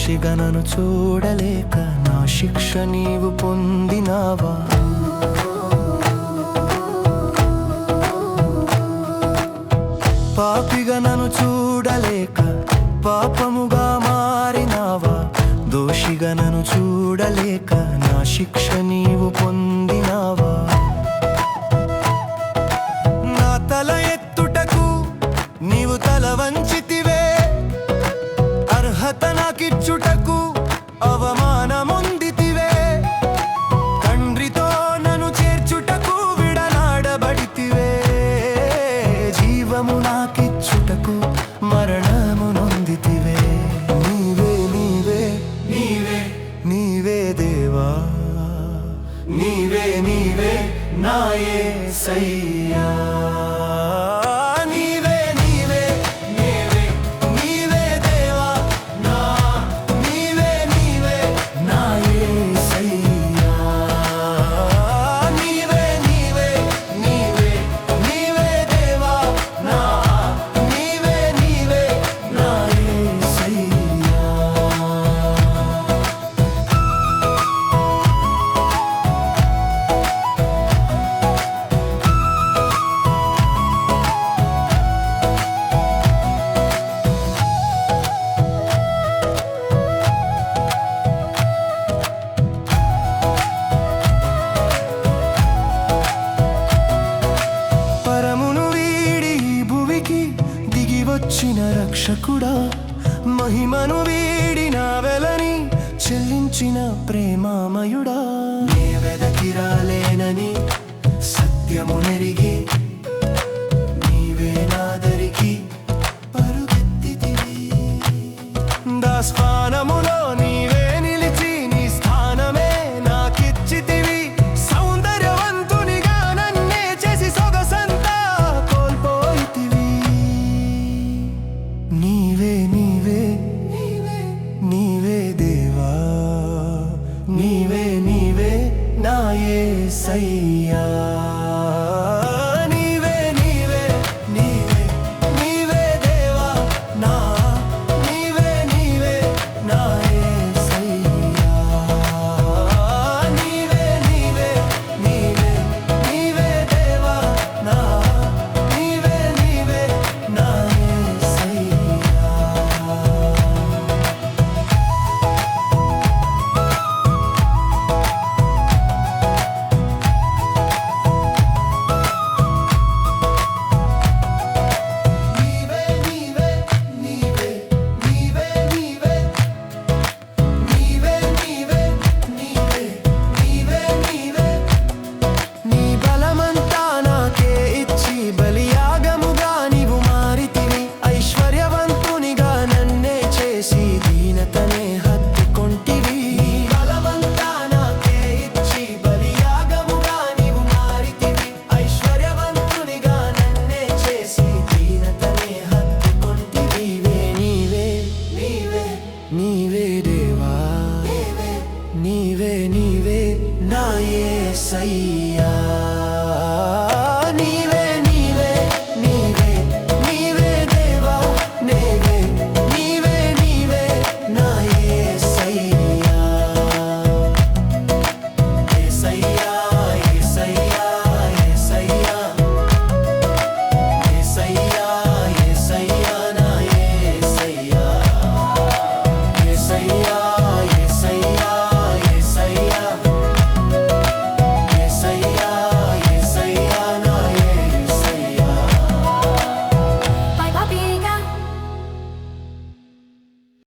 దోషిగా నన్ను చూడలేక నా శిక్ష నీవు పొందినావా? పాపిగా నన్ను చూడలేక పాపముగా మారినావా? దోషిగా నన్ను చూడలేక నా శిక్ష నీవు పొందినావా? నా తల ఎత్తుటకు నీవు తల వంచితివే, అర్హత నాకిచ్చుటకు అవమానముందితివే. తండ్రితో నన్ను చేర్చుటకు విడనాడబడితివే, జీవము నాకిచ్చుటకు మరణము నొందితివే. నీవే నీవే నీవే నీవే దేవా, నీవే నీవే నా యేసయ్యా. వచ్చిన రక్షకుడా, మహిమను వీడిన వెలని చెల్లించిన ప్రేమామయుడా, నే వెదకిరాలేనని సత్యము నెరిగి నీవే నాదరికి పరుగెత్తితివి. దాస్పానములో నీవే నిలిచి నీ స్థానమే నాకిచ్చితివి. సౌందర్యవంతునిగా నన్నే చేసి సొగసంతా కోల్పోయితివి. నీవే నీవే నీవే దేవా, నీవే నీవే నా యేసయ్యా. నీవే నీవే నీవే నీవే దేవా, నీవే నీవే నా యేసయ్యా. నీవే నీవే నీవే నీవే దేవా, నీవే నీవే నా యేసయ్యా. నీవే దేవా, నీవే నీవే నా యేసయ్యా.